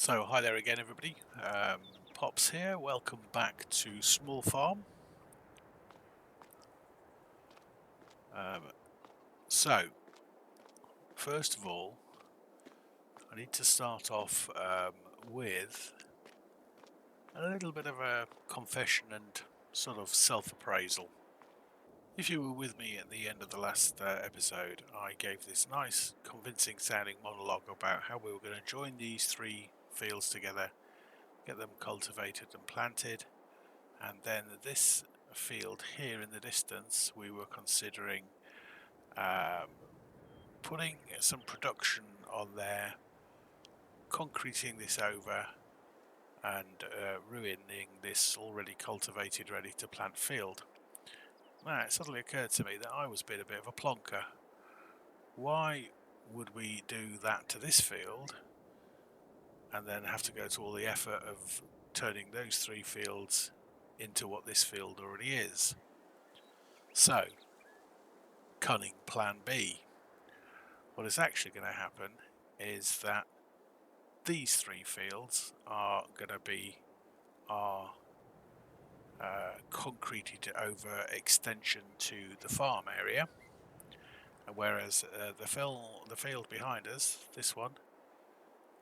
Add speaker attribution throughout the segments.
Speaker 1: So hi there again, everybody. Pops here. Welcome back to Small Farm. Um, so first of all, I need to start off with a little bit of a confession and sort of self-appraisal. If you were with me at the end of the last episode, I gave this nice, convincing-sounding monologue about how we were going to join these three fields together, get them cultivated and planted. And then this field here in the distance, we were considering um, putting some production on there, concreting this over, and ruining this already cultivated, ready to plant field. Now, it suddenly occurred to me that I was being a bit of a plonker. Why would we do that to this field and then have to go to all the effort of turning those three fields into what this field already is? So, cunning plan B. What is actually going to happen is that these three fields are going to be our concreted over extension to the farm area, and whereas the field behind us, this one,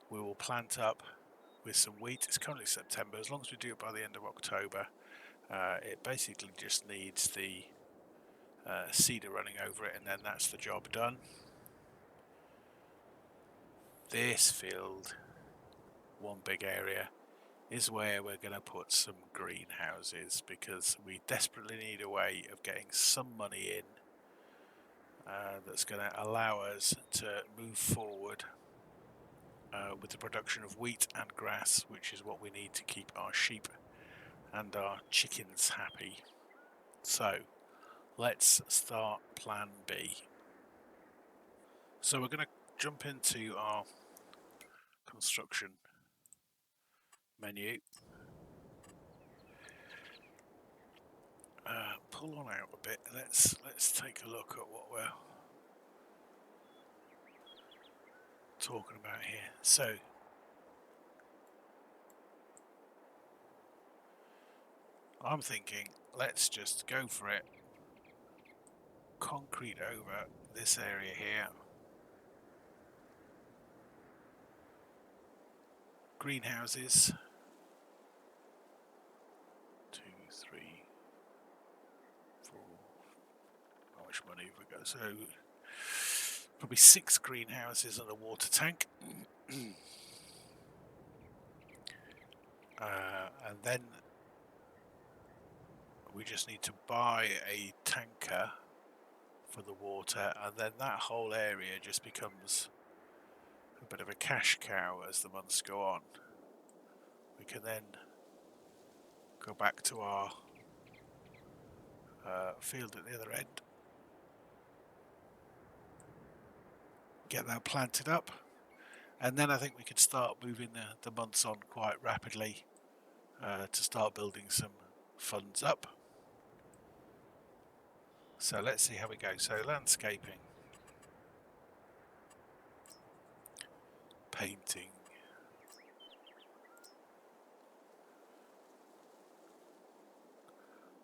Speaker 1: we will plant up with some wheat. It's currently September. As long as we do it by the end of October, it basically just needs the seeder running over it, and then that's the job done. This field, one big area, is where we're going to put some greenhouses, because we desperately need a way of getting some money in that's going to allow us to move forward with the production of wheat and grass, which is what we need to keep our sheep and our chickens happy. So let's start plan B. So we're going to jump into our construction menu, pull on out a bit. Let's take a look at what we're talking about here. So I'm thinking, let's just go for it. Concrete over this area here. Greenhouses. 2, 3, 4. How much money have we got? So probably 6 greenhouses and a water tank. And then we just need to buy a tanker for the water, and then that whole area just becomes a bit of a cash cow as the months go on. We can then go back to our field at the other end, get that planted up, and then I think we could start moving the months on quite rapidly to start building some funds up. So let's see how we go. So landscaping, painting,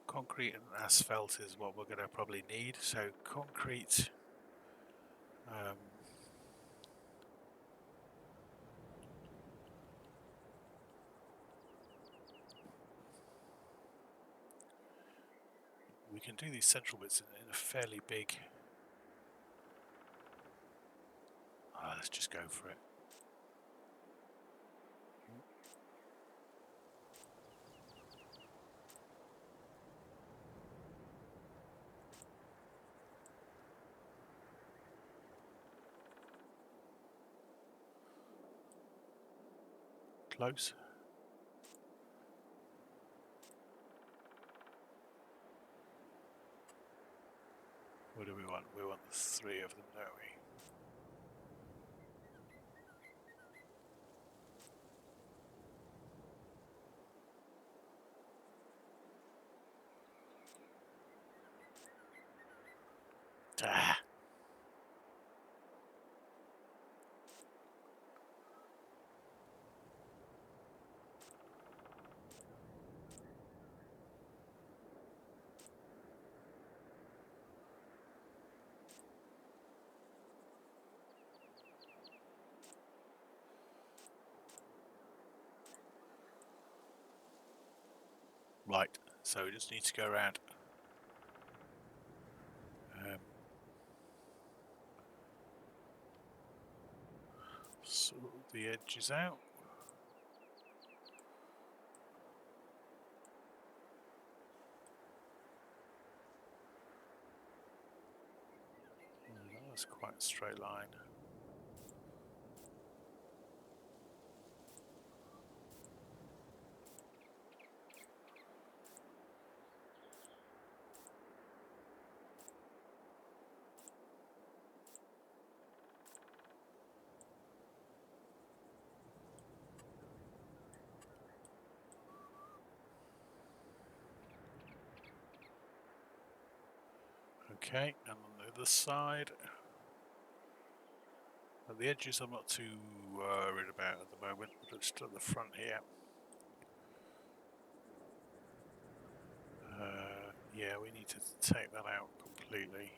Speaker 1: concrete and asphalt is what we're going to probably need. So concrete, we can do these central bits in a fairly big. Let's just go for it. Close. What do we want? We want 3 of them, don't we? Ah. Right, so we just need to go around. Sort the edges out. That's quite a straight line. Okay, and on the other side, at the edges I'm not too worried about at the moment, but just at the front here. Yeah, we need to take that out completely.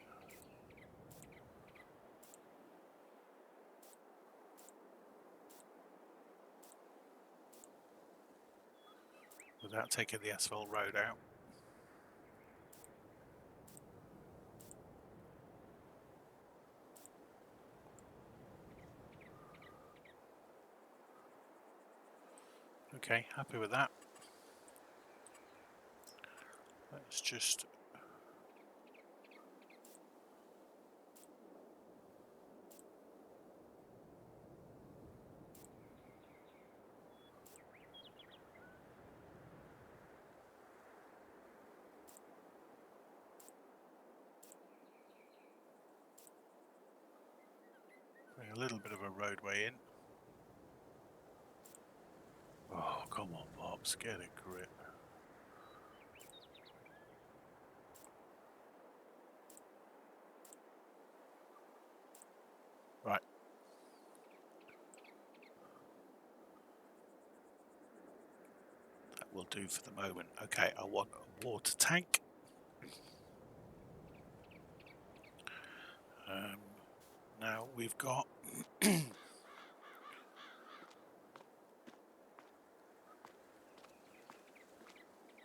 Speaker 1: Without taking the asphalt road out. Okay, happy with that. Let's just bring a little bit of a roadway in. Oh, come on, Bobs, get a grip. Right. That will do for the moment. Okay, I want a water tank. Now we've got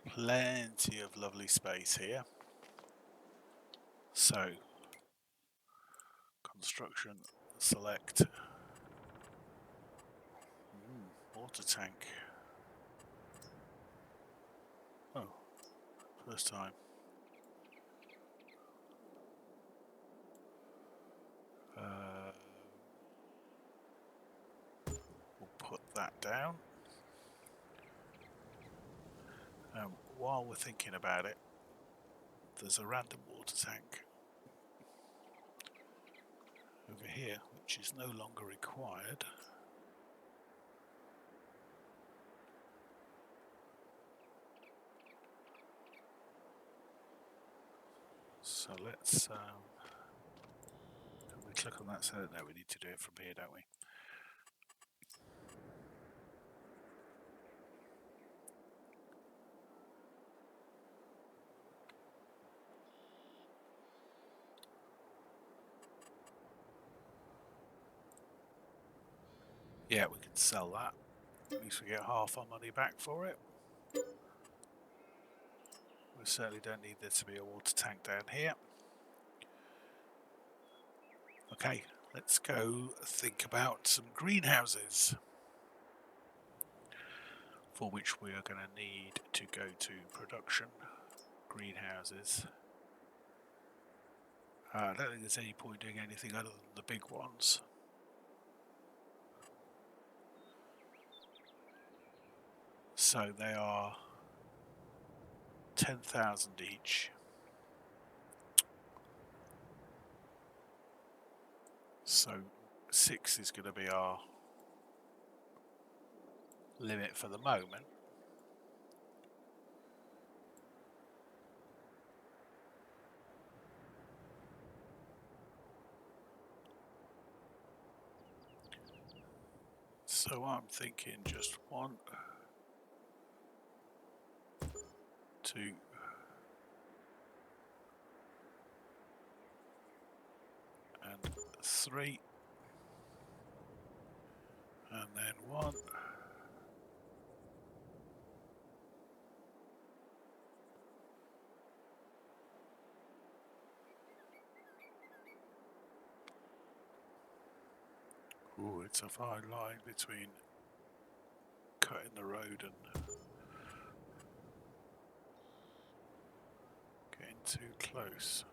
Speaker 1: plenty of lovely space here. So, construction, select water tank. Oh, first time. We'll put that down. While we're thinking about it, there's a random water tank over here, which is no longer required. So let's, can we click on that? So no, we need to do it from here, don't we? Yeah, we can sell that. At least we get half our money back for it. We certainly don't need there to be a water tank down here. Okay, let's go think about some greenhouses, for which we are going to need to go to production. Greenhouses. I don't think there's any point doing anything other than the big ones. So they are 10,000 each. So 6 is going to be our limit for the moment. So I'm thinking just 1, 2, and 3, and then 1, Ooh, it's a fine line between cutting the road and getting too close.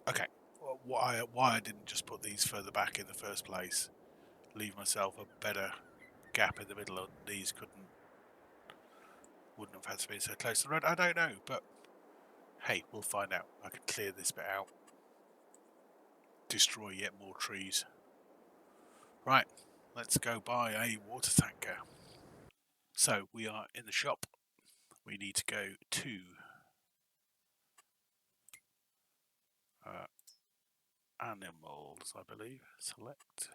Speaker 1: Okay, well, why I didn't just put these further back in the first place, leave myself a better gap in the middle, and these wouldn't have had to be so close to the road, I don't know, but hey, we'll find out. I can clear this bit out, destroy yet more trees. Right, let's go buy a water tanker. So we are in the shop. We need to go to animals, I believe. Select.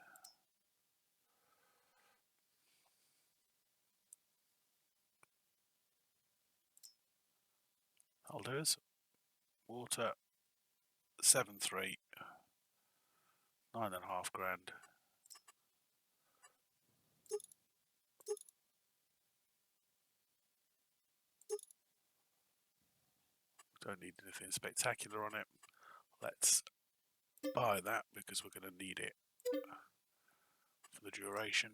Speaker 1: Holders. Water. 7.3. 9.5 grand. Don't need anything spectacular on it. Let's buy that because we're going to need it for the duration.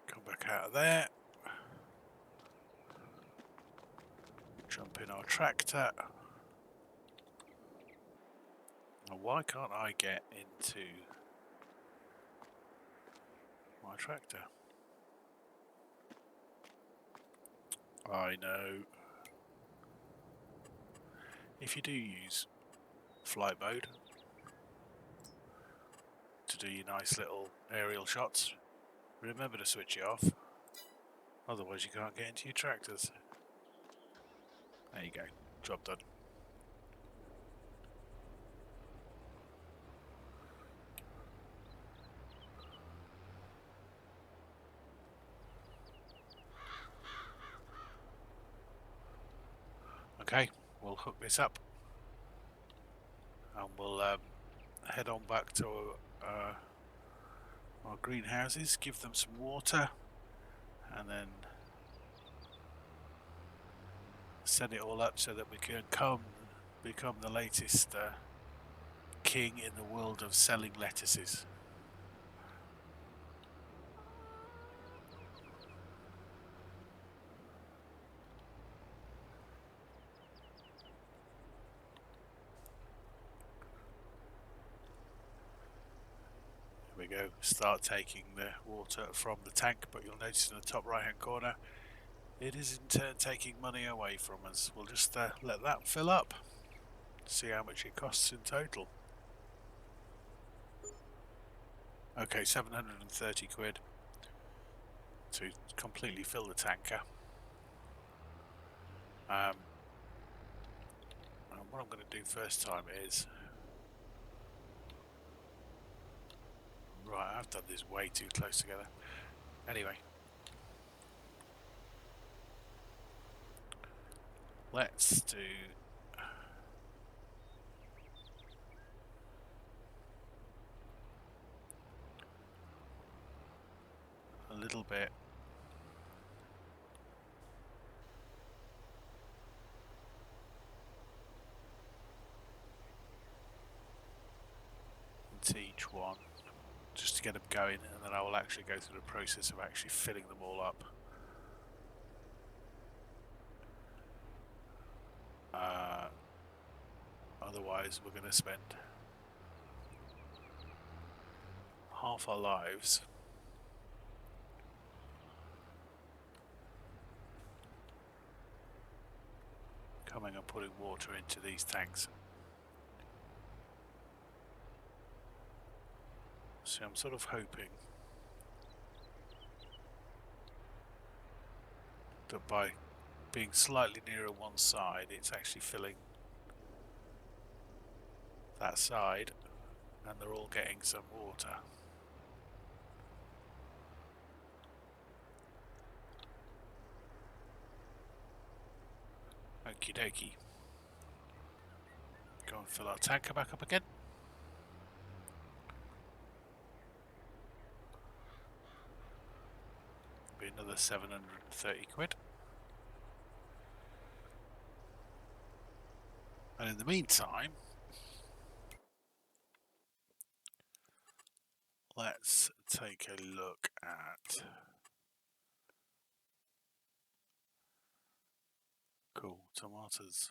Speaker 1: Come back out of there. Jump in our tractor. Now, why can't I get into my tractor? I know. If you do use flight mode to do your nice little aerial shots, remember to switch it off. Otherwise you can't get into your tractors. There you go. Job done. Okay, we'll hook this up and we'll head on back to our greenhouses, give them some water, and then set it all up so that we can become the latest king in the world of selling lettuces. Here we go, start taking the water from the tank, but you'll notice in the top right hand corner it is in turn taking money away from us. We'll just let that fill up, see how much it costs in total. Okay, 730 quid to completely fill the tanker. And what I'm going to do first time is, right, I've done this way too close together. Anyway, let's do a little bit into each one, just to get them going, and then I will actually go through the process of actually filling them all up. Otherwise we're going to spend half our lives coming and putting water into these tanks. So I'm sort of hoping that by being slightly nearer one side, it's actually filling that side and they're all getting some water. Okie dokie. Go and fill our tanker back up again. be another 730 quid. And in the meantime, let's take a look at cool tomatoes.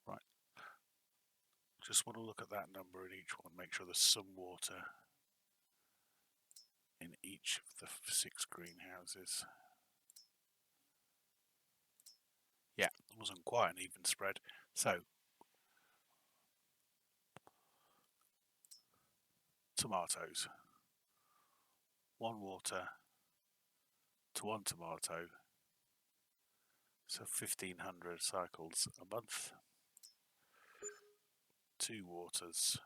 Speaker 1: Right, just want to look at that number in each one, make sure there's some water in each of the 6 greenhouses. Yeah, it wasn't quite an even spread. So tomatoes, 1 water to 1 tomato, so 1500 cycles a month. 2 waters,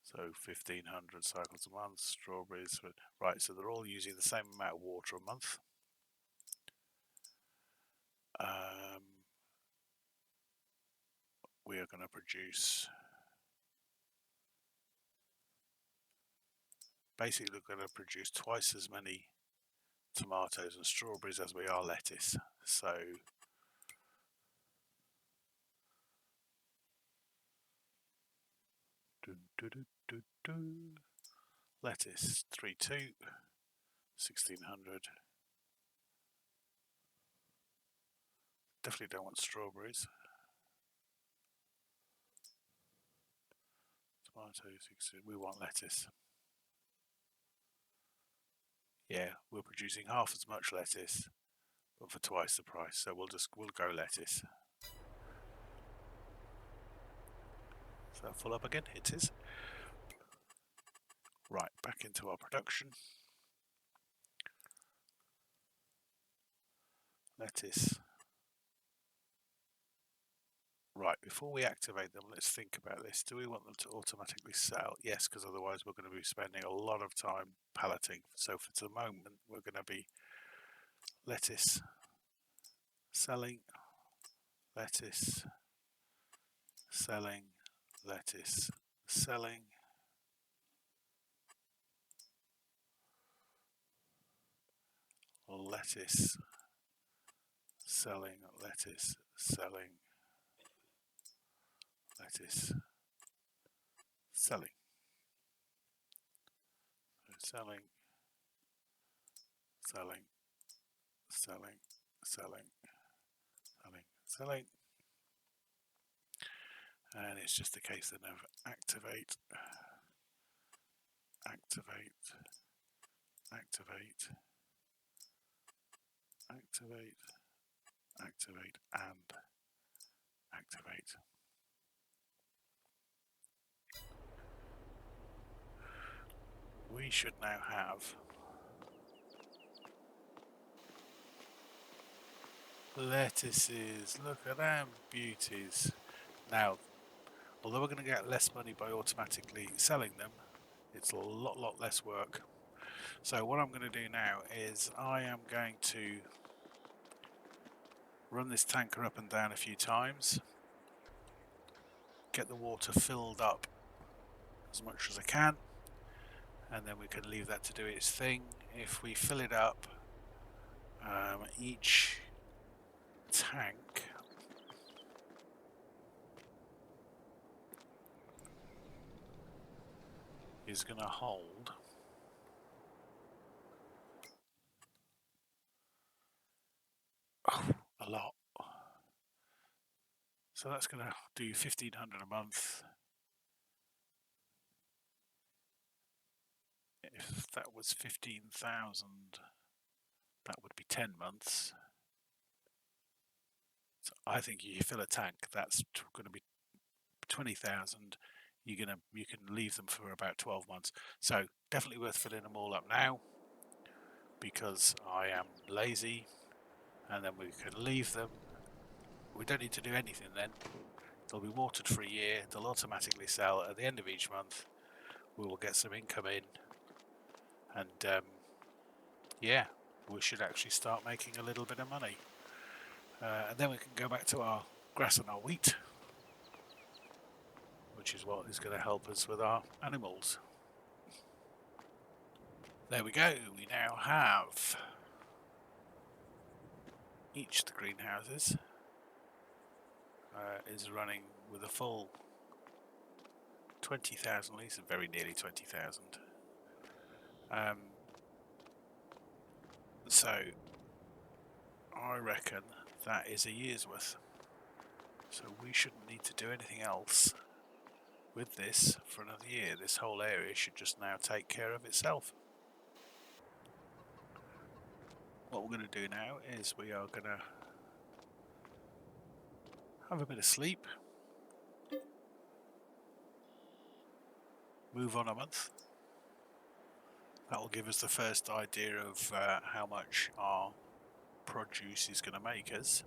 Speaker 1: so 1500 cycles a month. Strawberries, right, so they're all using the same amount of water a month. We are going to produce, basically we're going to produce twice as many tomatoes and strawberries as we are lettuce. So lettuce 3.2, 1600. Definitely don't want strawberries. Tomatoes, we want lettuce. Yeah, we're producing half as much lettuce, but for twice the price. So we'll go lettuce. Is that full up again? It is. Right, back into our production. Lettuce. Right, before we activate them, let's think about this. Do we want them to automatically sell? Yes, because otherwise we're going to be spending a lot of time palleting. So for the moment, we're going to be lettuce, selling, lettuce, selling, lettuce, selling. Lettuce, selling, lettuce, selling, lettuce, selling. Selling, selling, selling, selling, selling, selling. And it's just a case then of activate, activate, activate, activate, activate, and activate. We should now have lettuces. Look at them beauties. Now, although we're going to get less money by automatically selling them, it's a lot less work. So what I'm going to do now is I am going to run this tanker up and down a few times, get the water filled up as much as I can, and then we can leave that to do its thing. If we fill it up, each tank is going to hold a lot. So that's going to do 1,500 a month. If that was 15,000, that would be 10 months. So I think you fill a tank, that's going to be 20,000. You can leave them for about 12 months. So definitely worth filling them all up now, because I am lazy, and then we can leave them. We don't need to do anything then. They'll be watered for a year. They'll automatically sell at the end of each month. We will get some income in, and yeah, we should actually start making a little bit of money. And then we can go back to our grass and our wheat, which is what is going to help us with our animals. There we go. We now have each of the greenhouses is running with a full 20,000 litres, very nearly 20,000. So I reckon that is a year's worth. So we shouldn't need to do anything else with this for another year. This whole area should just now take care of itself. What we're going to do now is we are going to have a bit of sleep, move on a month. That will give us the first idea of how much our produce is going to make us.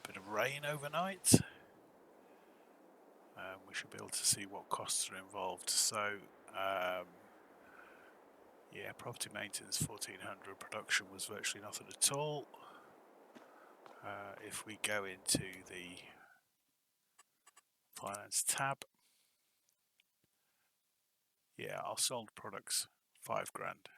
Speaker 1: Bit of rain overnight. We should be able to see what costs are involved. So, yeah, property maintenance 1400, production was virtually nothing at all. If we go into the finance tab, yeah, our sold products £5 grand.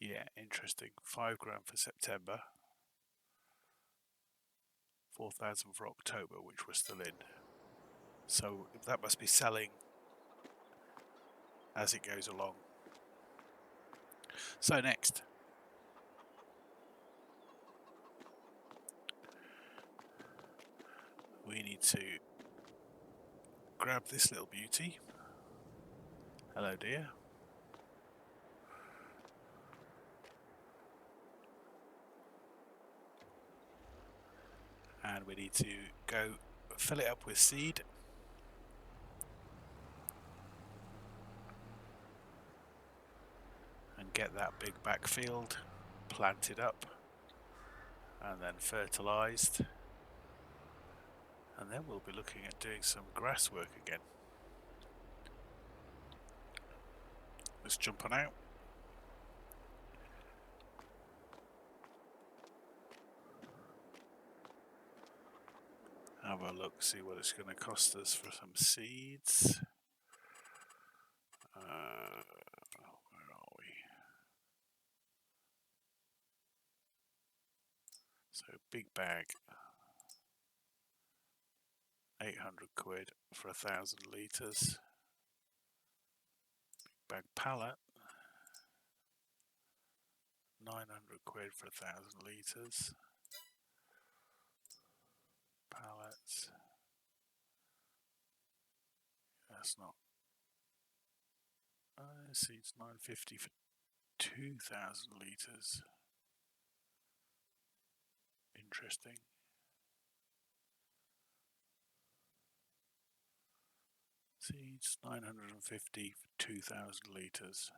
Speaker 1: Yeah, interesting. £5 grand for September, 4,000 for October, which we're still in. So that must be selling as it goes along. So next, we need to grab this little beauty. Hello, dear. And we need to go fill it up with seed. And get that big backfield planted up and then fertilized. And then we'll be looking at doing some grass work again. Let's jump on out. Have a look, see what it's going to cost us for some seeds. Where are we? So big bag, 800 quid for 1,000 litres. Big bag pallet, 900 quid for 1,000 litres. Pallets. That's not. Seeds 950 for 2,000 litres. Interesting. Seeds 950 for 2,000 litres.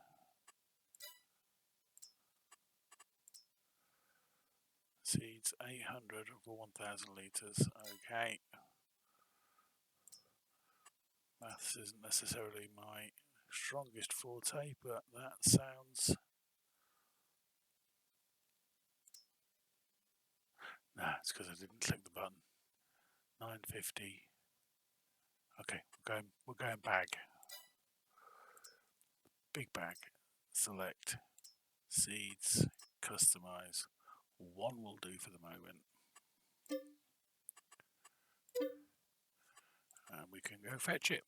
Speaker 1: Seeds 800 for 1,000 litres. Okay. Maths isn't necessarily my strongest forte, but that sounds. Nah, it's because I didn't click the button. 950. Okay, we're going bag. Big bag. Select. Seeds. Customize. One will do for the moment. And we can go fetch it.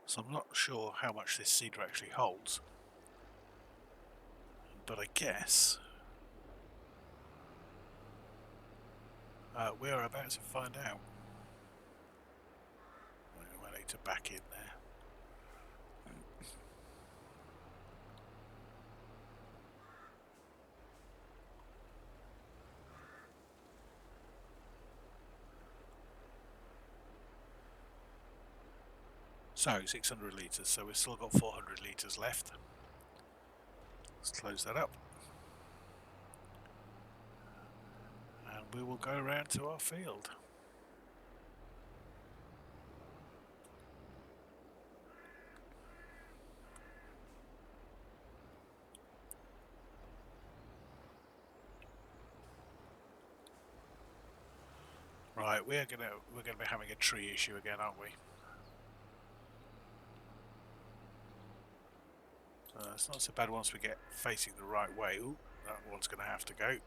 Speaker 1: So I'm not sure how much this seeder actually holds, but I guess we are about to find out. I need to back in there. So 600 litres, so we've still got 400 litres left. Let's close that up. And we will go around to our field. Right, we're gonna be having a tree issue again, aren't we? It's not so bad once we get facing the right way. Ooh, that one's gonna have to go.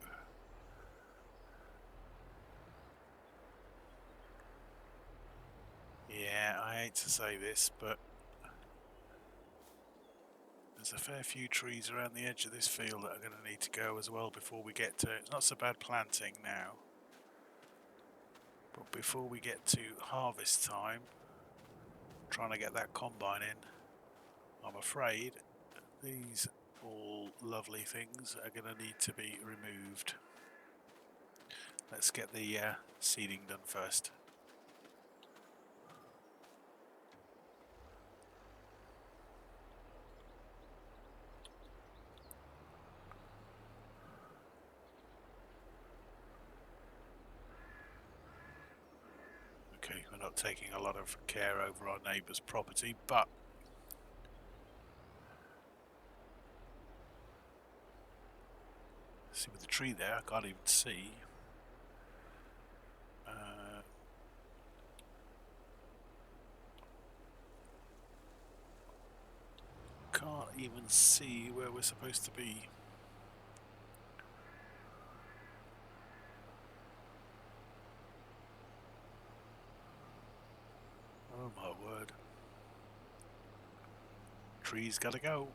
Speaker 1: Yeah, I hate to say this, but there's a fair few trees around the edge of this field that are going to need to go as well before we get to... It's not so bad planting now, but before we get to harvest time, trying to get that combine in, I'm afraid these all lovely things are going to need to be removed. Let's get the seeding done first. Okay, we're not taking a lot of care over our neighbour's property, but see with the tree there, I can't even see. Can't even see where we're supposed to be. Oh my word. Trees gotta go.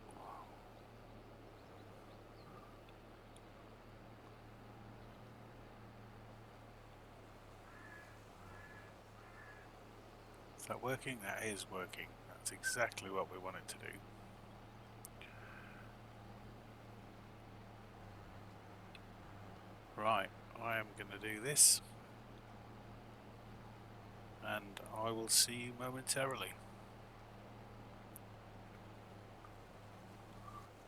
Speaker 1: Is that working? That is working. That's exactly what we wanted to do. Right, I am going to do this, and I will see you momentarily.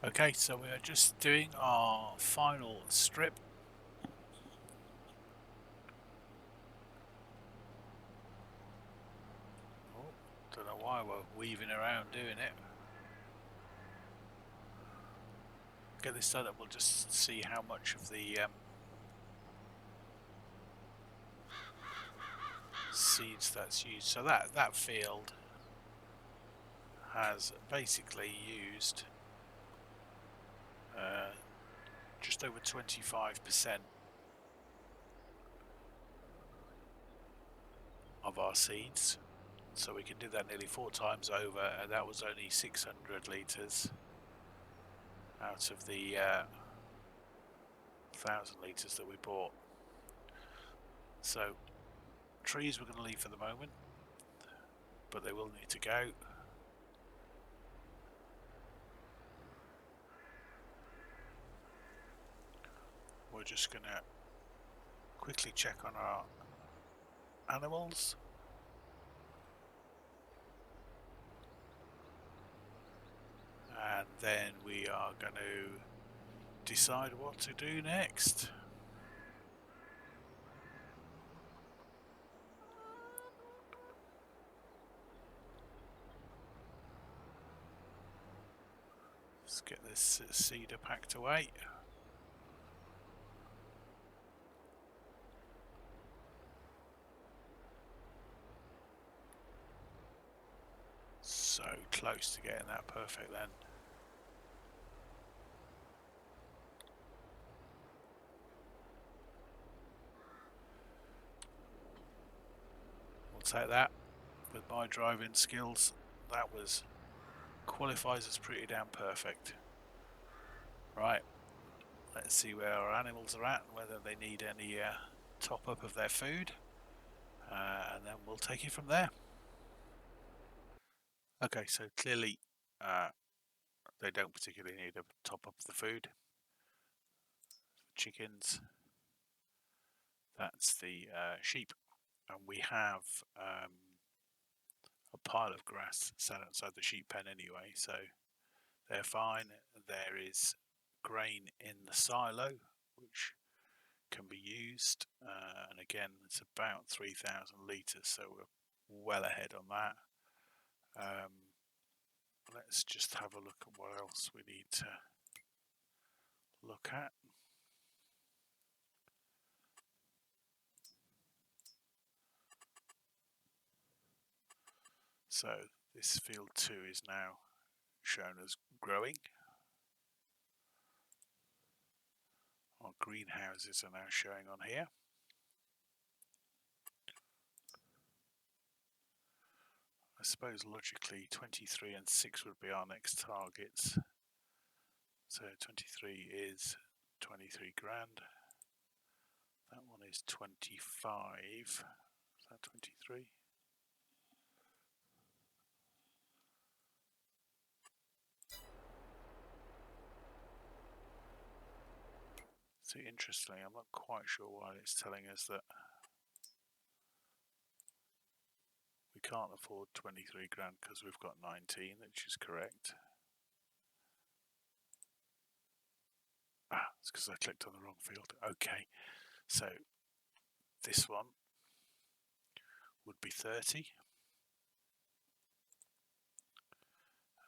Speaker 1: Okay, so we are just doing our final strip. Oh, don't know why we're weaving around doing it. Get this so that we'll just see how much of the seeds that's used. So that field has basically used just over 25% of our seeds, so we can do that nearly 4 times over, and that was only 600 litres out of the 1,000 litres that we bought. So trees we're going to leave for the moment, but they will need to go. We're just going to quickly check on our animals. And then we are going to decide what to do next. Let's get this cedar packed away. So close to getting that perfect then. We'll take that. With my driving skills, that qualifies as pretty damn perfect. Right, let's see where our animals are at, whether they need any top up of their food, and then we'll take it from there. Okay, so clearly they don't particularly need a top up of the food. Chickens, that's the sheep, and we have a pile of grass sat outside the sheep pen anyway, so they're fine. There is grain in the silo, which can be used, and again it's about 3,000 litres, so we're well ahead on that. Let's just have a look at what else we need to look at. So this field 2 is now shown as growing. Our greenhouses are now showing on here. I suppose logically 23 and 6 would be our next targets. So 23 is 23 grand. That one is 25. Is that 23? So interestingly, I'm not quite sure why it's telling us that we can't afford 23 grand because we've got 19, which is correct. It's because I clicked on the wrong field. Okay, so this one would be 30.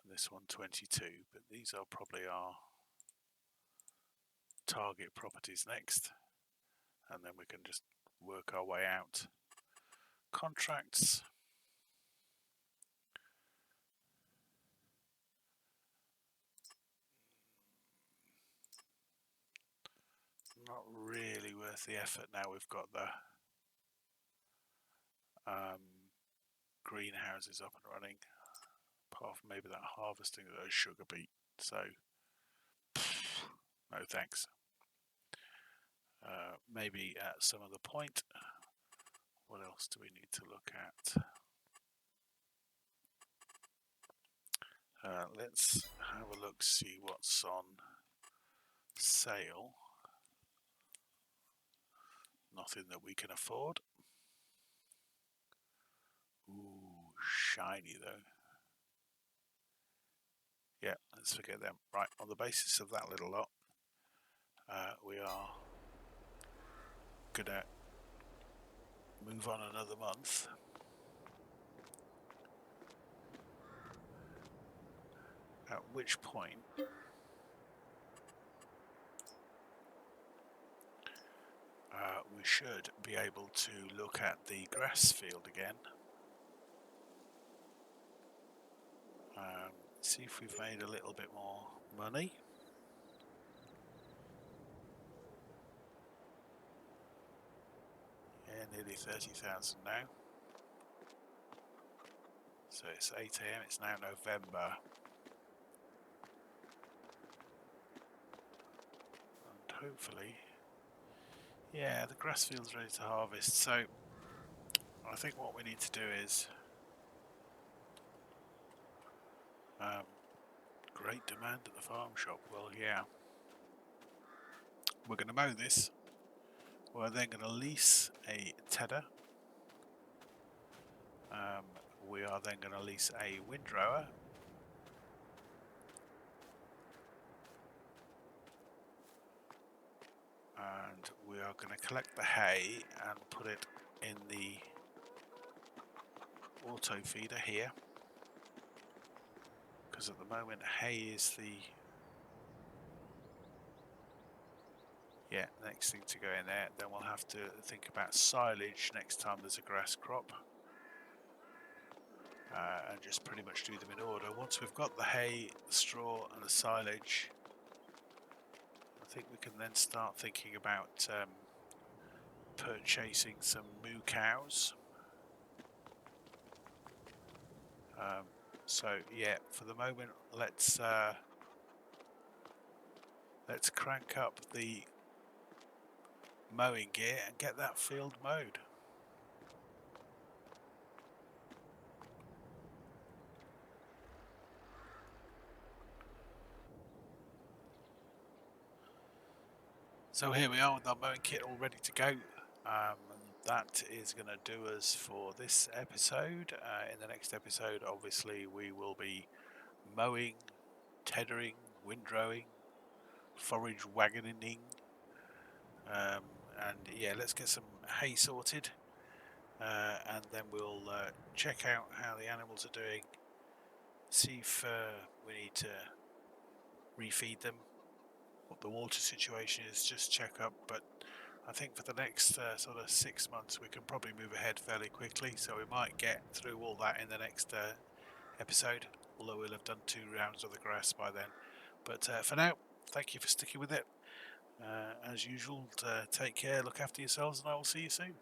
Speaker 1: And this one 22, but these are probably our target properties next. And then we can just work our way out. Contracts. Not really worth the effort now we've got the greenhouses up and running, apart from maybe that harvesting of those sugar beet. So no thanks. Maybe at some other point. What else do we need to look at? Let's have a look, see what's on sale. Nothing that we can afford. Ooh, shiny though. Yeah, let's forget them. Right, on the basis of that little lot, we are gonna move on another month. At which point we should be able to look at the grass field again. See if we've made a little bit more money. Yeah, nearly 30,000 now. So it's 8 AM, it's now November. And hopefully, yeah, the grass field's ready to harvest. So I think what we need to do is great demand at the farm shop. Well, yeah. We're going to mow this. We're then going to lease a tedder. We are then going to lease a windrower. And we are going to collect the hay and put it in the auto feeder here. Because at the moment hay is the next thing to go in there. Then we'll have to think about silage next time there's a grass crop. And just pretty much do them in order. Once we've got the hay, the straw and the silage, I think we can then start thinking about purchasing some moo cows. So yeah, for the moment, let's crank up the mowing gear and get that field mowed. So here we are with our mowing kit all ready to go. That is going to do us for this episode. In the next episode, obviously, we will be mowing, teddering, windrowing, forage wagoning, and yeah, let's get some hay sorted, and then we'll check out how the animals are doing, see if we need to refeed them, what the water situation is, just check up. But I think for the next sort of 6 months we can probably move ahead fairly quickly, so we might get through all that in the next episode, although we'll have done 2 rounds of the grass by then. But for now, thank you for sticking with it. As usual, take care, look after yourselves, and I will see you soon.